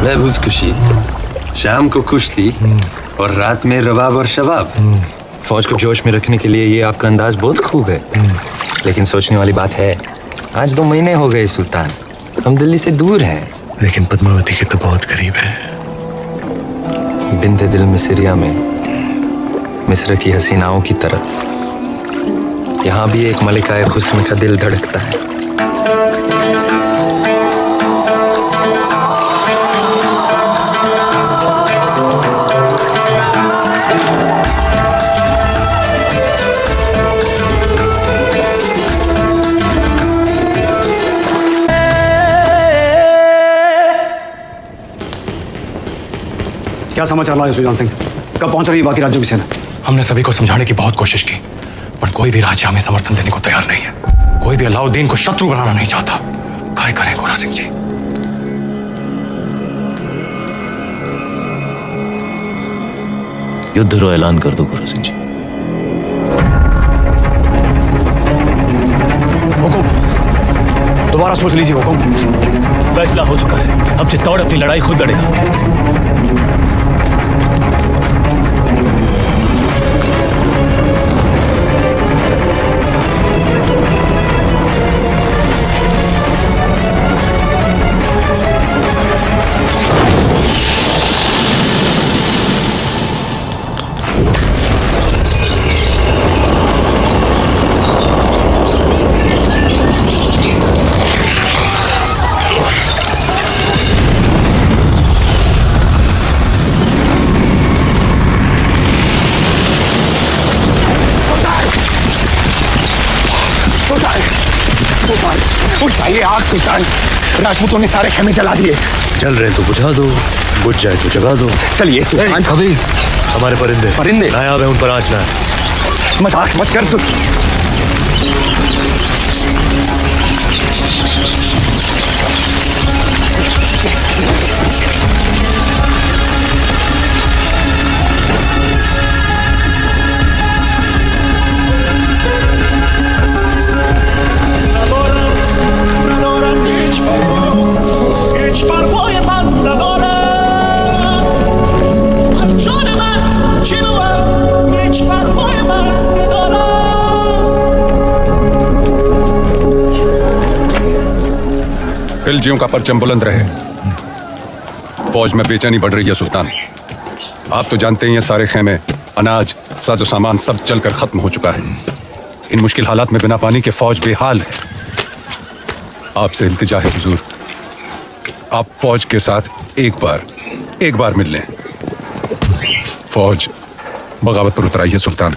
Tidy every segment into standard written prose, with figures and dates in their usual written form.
महबूज खुशी, शाम को कुश्ती और रात में रबाब और शबाब। फौज को जोश में रखने के लिए ये आपका अंदाज बहुत खूब है। लेकिन सोचने वाली बात है, आज 2 महीने हो गए सुल्तान, हम दिल्ली से दूर हैं। लेकिन पद्मावती के तो बहुत करीब है। बिंदे दिल मिस्रिया में मिस्र की हसीनाओं की तरह यहाँ भी एक मलिकाए हुस्न का दिल धड़कता है। क्या समाचार लाए सुजान सिंह? कब पहुंच रही है बाकी राज्यों की सेना? हमने सभी को समझाने की बहुत कोशिश की, पर कोई भी राज्य हमें समर्थन देने को तैयार नहीं है। कोई भी अलाउद्दीन को शत्रु बनाना नहीं चाहता। क्या करें गोरा सिंह जी? युद्ध रो ऐलान कर दो गोरा सिंह जी। हुकुम, दोबारा सोच लीजिए हुकुम। फैसला हो चुका है, अब चित्तौड़ अपनी लड़ाई खुद लड़ेगा। उठाइए आग सुल्तान, राजपूतों ने सारे खेमे जला दिए। जल रहे तो बुझा दो, बुझ जाए तो जगा दो। चलिए सुल्तान। खबीज, हमारे परिंदे परिंदे नायाब है, उन पर आँच ना। मजाक मत कर सुल्तान। खिलजियों का परचम बुलंद रहे। फौज में बेचैनी बढ़ रही है सुल्तान। आप तो जानते ही हैं, सारे खेमे, अनाज, साजो सामान सब जलकर खत्म हो चुका है। इन मुश्किल हालात में बिना पानी के फौज बेहाल है। आपसे इल्तिजा है हुजूर, आप फौज के साथ एक बार मिल लें। फौज बगावत पर उतर आई है सुल्तान।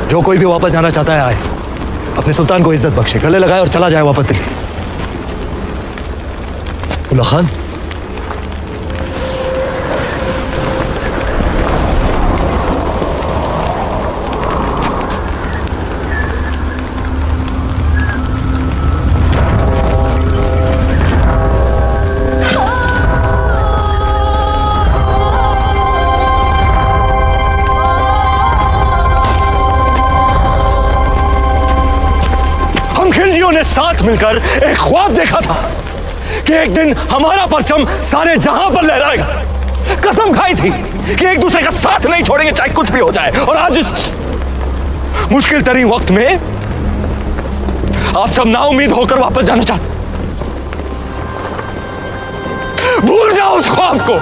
जो कोई भी वापस जाना चाहता है आए, अपने सुल्तान को इज्जत बख्शे, गले लगाए और चला जाए वापस दिल्ली। उल्ला खान, ने साथ मिलकर एक ख्वाब देखा था कि एक दिन हमारा परचम सारे जहां पर लहराएगा। कसम खाई थी कि एक दूसरे का साथ नहीं छोड़ेंगे, चाहे कुछ भी हो जाए। और आज इस मुश्किल तरीन वक्त में आप सब नाउम्मीद होकर वापस जाना चाहते। भूल जाओ उस ख्वाब को।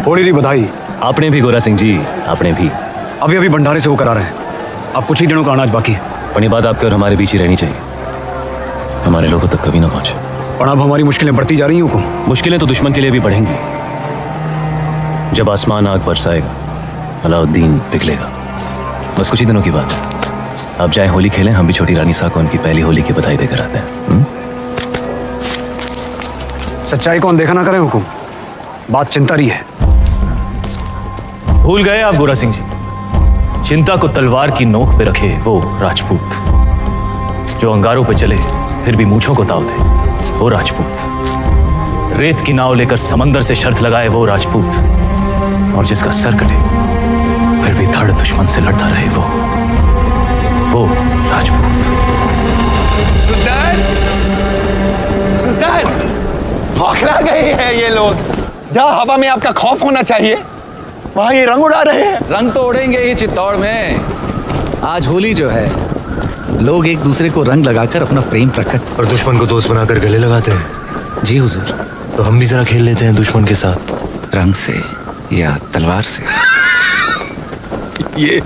होड़ी बधाई, आपने भी गोरा सिंह जी, आपने भी। अभी अभी भंडारे से होकर आ रहे हैं। अब कुछ ही दिनों का अनाज बाकी है। पर ये बात आपके और हमारे बीच ही रहनी चाहिए, हमारे लोगों तक कभी ना पहुंचे। पर अब हमारी मुश्किलें बढ़ती जा रही हैं हुकुम। मुश्किलें तो दुश्मन के लिए भी बढ़ेंगी। जब आसमान आग बरसाएगा, अलाउद्दीन पिघलेगा। बस कुछ ही दिनों की बात है। आप जाए होली खेलें, हम भी छोटी रानी साहब को उनकी पहली होली की बधाई देकर आते हैं। सच्चाई को अनदेखा ना करें हुकुम, बात चिंता रही है। भूल गए आप गोरा सिंह जी, चिंता को तलवार की नोक पे रखे वो राजपूत, जो अंगारों पे चले फिर भी मूंछों को ताव दे वो राजपूत, रेत की नाव लेकर समंदर से शर्त लगाए वो राजपूत, और जिसका सर कटे फिर भी धड़ दुश्मन से लड़ता रहे वो राजपूत। सुल्तान, सुल्तान, भाखड़ा गए हैं ये लोग। जहाँ हवा में आपका खौफ होना चाहिए, वहाँ ये रंग उड़ा रहे हैं। रंग तो उड़ेंगे ही चित्तौड़ में। आज होली जो है, लोग एक दूसरे को रंग लगाकर अपना प्रेम प्रकट और दुश्मन को दोस्त बनाकर गले लगाते हैं। जी हुजूर। तो हम भी जरा खेल लेते हैं दुश्मन के साथ, रंग से या तलवार से। ये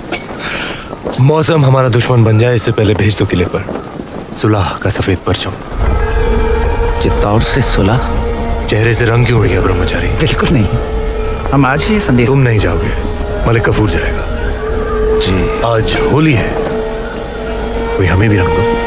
मौसम हमारा दुश्मन बन जाए इससे पहले भेज दो किले पर सुलह का सफेद परचम। चित्तौड़ से सुलह? चेहरे से रंग क्यों उड़ गया ब्रह्मचारी? बिल्कुल नहीं, हम आज ही ये संदेश। तुम नहीं जाओगे, मलिक कफूर जाएगा। जी आज होली है, कोई हमें भी रंग दो।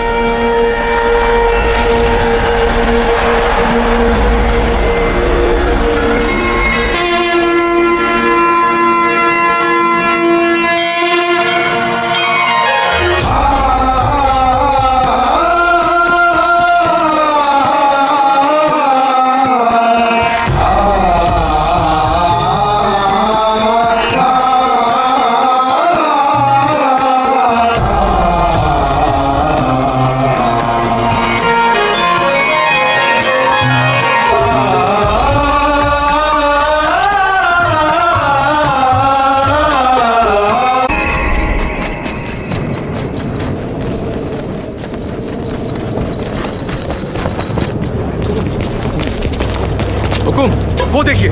वो देखिए,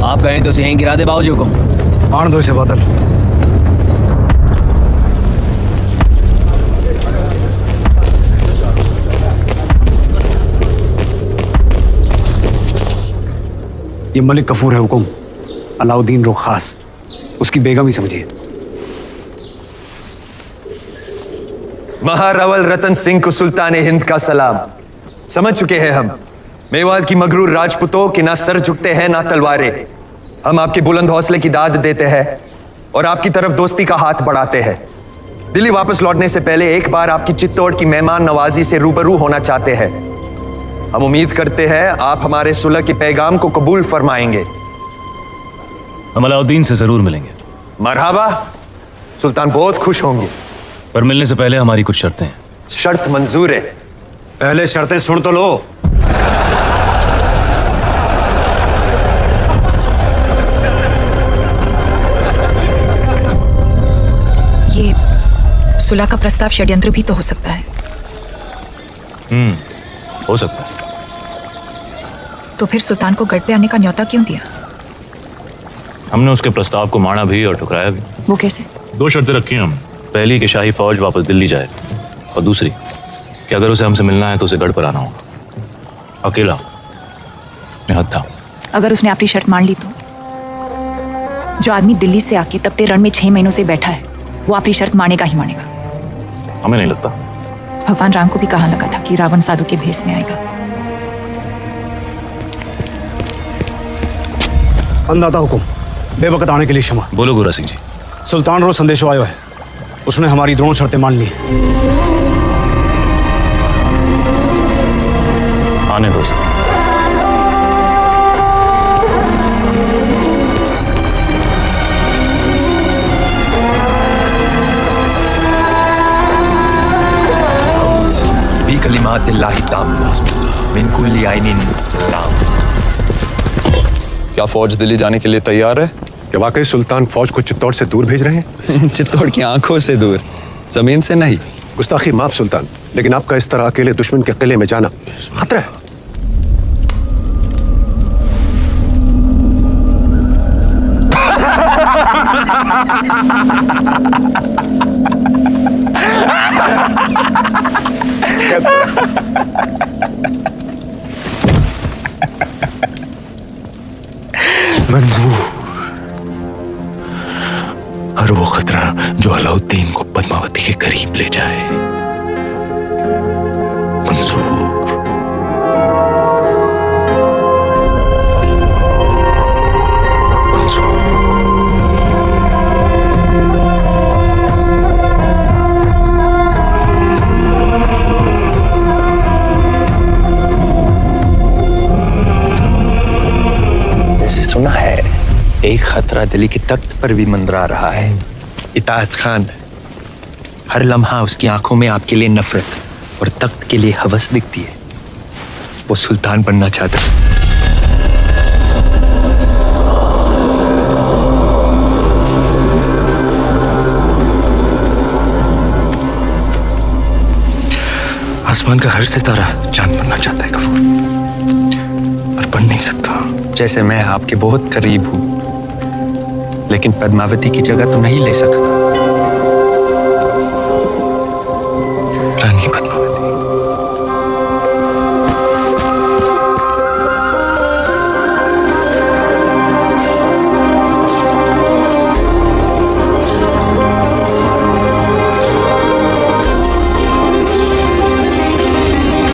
आप कहें तो यहीं गिरा दे बाबूजी को। आन दो इसे बादल। ये मलिक कफूर है हुकुम, अलाउद्दीन रो खास, उसकी बेगम ही समझिए। महारावल रतन सिंह को सुल्तान हिंद का सलाम। समझ चुके हैं हम, मेवात की मगरूर राजपूतों के ना सर झुकते हैं ना तलवारें। हम आपके बुलंद हौसले की दाद देते हैं और आपकी तरफ दोस्ती का हाथ बढ़ाते हैं। दिल्ली वापस लौटने से पहले एक बार आपकी चित्तौड़ की मेहमान नवाजी से रूबरू होना चाहते हैं। हम उम्मीद करते हैं आप हमारे सुलह के पैगाम को कबूल फरमाएंगे। हम अलाउद्दीन से जरूर मिलेंगे। मरहबा, सुल्तान बहुत खुश होंगे। पर मिलने से पहले हमारी कुछ शर्तें हैं। शर्त मंजूर है। पहले शर्तें सुन तो लो। ये सुलह का प्रस्ताव षड्यंत्र भी तो हो सकता है। हो सकता है। तो फिर सुल्तान को गढ़ पे आने का न्योता क्यों दिया? हमने उसके प्रस्ताव को माना भी और ठुकराया भी। वो कैसे? 2 शर्तें रखी हैं हम। पहली कि शाही फौज वापस दिल्ली जाए, और दूसरी कि अगर उसे हमसे मिलना है तो उसे गढ़ पर आना होगा, अकेला, निहत्था था। अगर उसने अपनी शर्त मान ली तो? जो आदमी दिल्ली से आके तपते रण में 6 महीनों से बैठा है, वो अपनी शर्त मानेगा ही मानेगा। हमें नहीं लगता। भगवान राम को भी कहाँ लगा था कि रावण साधु के भेष में आएगा। अंदाता हुकुम, बेवकत आने के लिए क्षमा। बोलो गोरा सिंह जी। सुल्तान रो संदेशो आयो है, उसने हमारी दोनों शर्तें मान ली हैं। आने दो उसे। कलिमातिल्लाहि ताम्मा मिन कुल्ली आइनिन लाम। क्या फौज दिल्ली जाने के लिए तैयार है? क्या वाकई सुल्तान फौज को चित्तौड़ से दूर भेज रहे हैं? चित्तौड़ की आंखों से दूर, जमीन से नहीं। गुस्ताखी माफ सुल्तान, लेकिन आपका इस तरह अकेले दुश्मन के किले में जाना खतरा है। मंजूर। हर वो खतरा जो अलाउद्दीन को पद्मावती के करीब ले जाए मंजूर। सुना है एक खतरा दिल्ली के तख्त पर भी मंडरा रहा है। इताअत खान, हर लम्हा उसकी आंखों में आपके लिए नफरत और तख्त के लिए हवस दिखती है। वो सुल्तान बनना चाहता है। आसमान का हर सितारा चांद बनना चाहता है गफूर, पर बन नहीं सकता। जैसे मैं आपके बहुत करीब हूं, लेकिन पद्मावती की जगह तो नहीं ले सकता। रानी